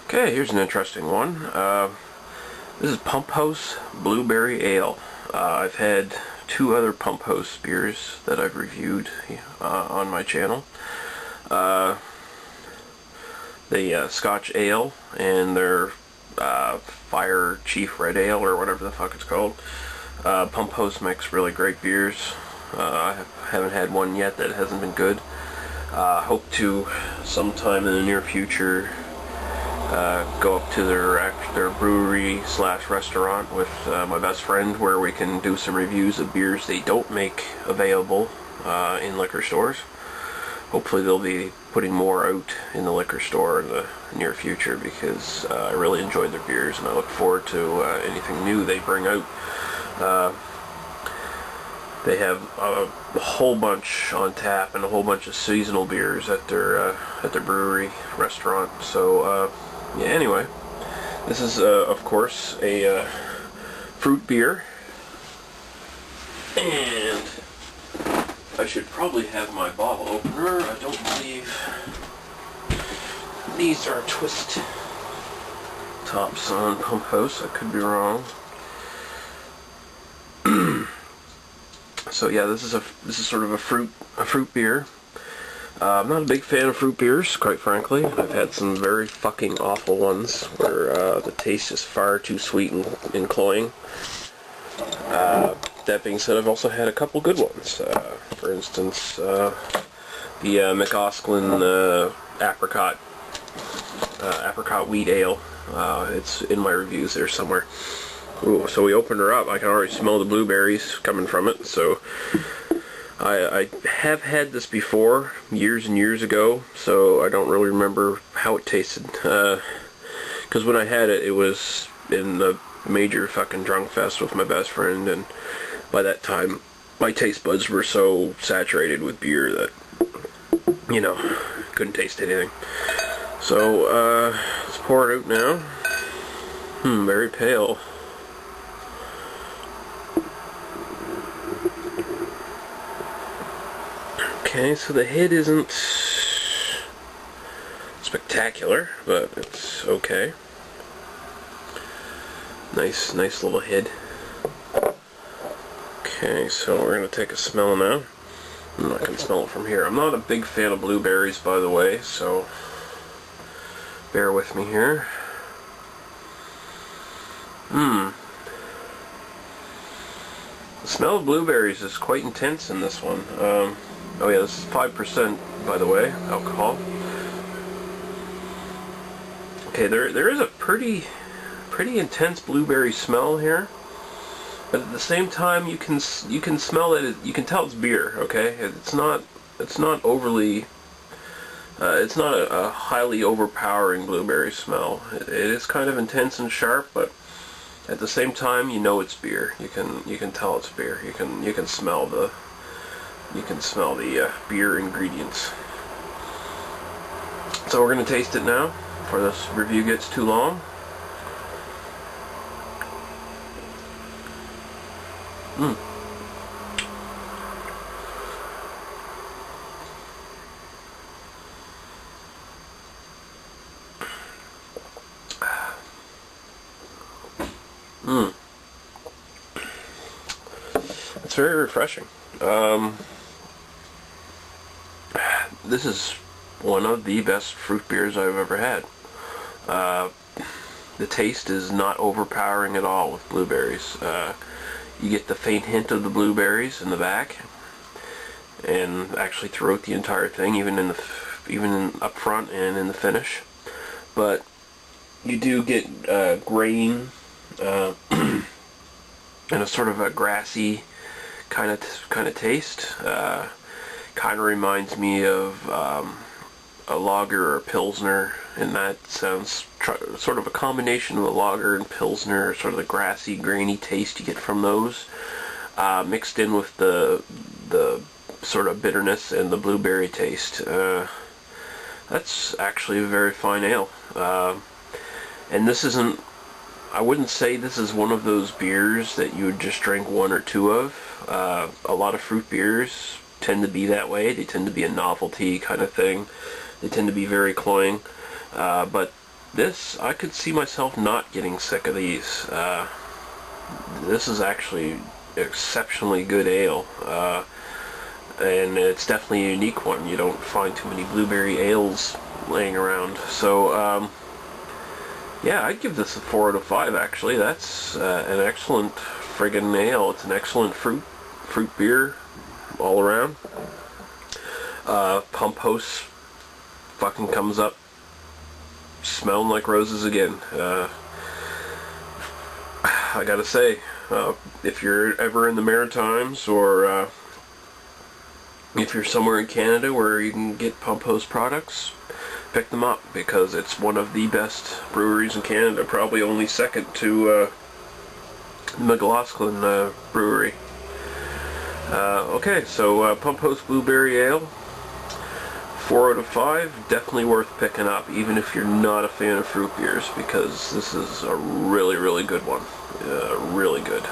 Okay, here's an interesting one. This is Pump House Blueberry Ale. I've had two other Pump House beers that I've reviewed on my channel. The Scotch Ale and their Fire Chief Red Ale, or whatever the fuck it's called. Pump House makes really great beers. I haven't had one yet that hasn't been good. Hope to sometime in the near future go up to their brewery / restaurant with my best friend, where we can do some reviews of beers they don't make available in liquor stores. Hopefully they'll be putting more out in the liquor store in the near future, because I really enjoyed their beers and I look forward to anything new they bring out. They have a whole bunch on tap and a whole bunch of seasonal beers at their brewery restaurant. So yeah, anyway, this is of course a fruit beer, and I should probably have my bottle opener. I don't believe these are twist tops on Pump House. I could be wrong. So yeah, this is sort of a fruit beer. I'm not a big fan of fruit beers, quite frankly. I've had some very fucking awful ones where the taste is far too sweet and cloying. That being said, I've also had a couple good ones. For instance, the McAusklin apricot wheat ale. It's in my reviews there somewhere. Ooh, so we opened her up. I can already smell the blueberries coming from it. So I have had this before, years and years ago, so I don't really remember how it tasted. Because when I had it, it was in the major fucking drunk fest with my best friend, and by that time my taste buds were so saturated with beer that, you know, couldn't taste anything. So let's pour it out now. Very pale. Okay, so the head isn't spectacular, but it's okay. Nice little head. Okay, so we're gonna take a smell now. I can smell it from here. I'm not a big fan of blueberries, by the way, so bear with me here. The smell of blueberries is quite intense in this one. Oh yeah, this is 5%, by the way, alcohol. Okay, there is a pretty intense blueberry smell here, but at the same time you can smell it. You can tell it's beer. Okay, it's not overly. It's not a highly overpowering blueberry smell. It is kind of intense and sharp, but at the same time, you know it's beer. You can tell it's beer. You can smell the beer ingredients. So we're going to taste it now before this review gets too long. It's very refreshing. This is one of the best fruit beers I've ever had. The taste is not overpowering at all with blueberries. You get the faint hint of the blueberries in the back, and actually throughout the entire thing, even up front and in the finish. But you do get grain and a sort of a grassy kind of taste. Kind of reminds me of a lager or a pilsner, and that sounds sort of a combination of a lager and pilsner, sort of the grassy, grainy taste you get from those, mixed in with the sort of bitterness and the blueberry taste. That's actually a very fine ale, and this isn't. I wouldn't say this is one of those beers that you would just drink one or two of. A lot of fruit beers tend to be that way. They tend to be a novelty kind of thing. They tend to be very cloying. But This, I could see myself not getting sick of these. This is actually exceptionally good ale. And it's definitely a unique one. You don't find too many blueberry ales laying around. So, yeah, I'd give this a 4 out of 5, actually. That's an excellent friggin' ale. It's an excellent fruit beer all around. Pump House fucking comes up smelling like roses again. I gotta say, if you're ever in the Maritimes, or if you're somewhere in Canada where you can get Pump House products, pick them up, because it's one of the best breweries in Canada, probably only second to McLaughlin Brewery. Okay, so Pump House Blueberry Ale, 4 out of 5, definitely worth picking up, even if you're not a fan of fruit beers, because this is a really, really good one. Really good.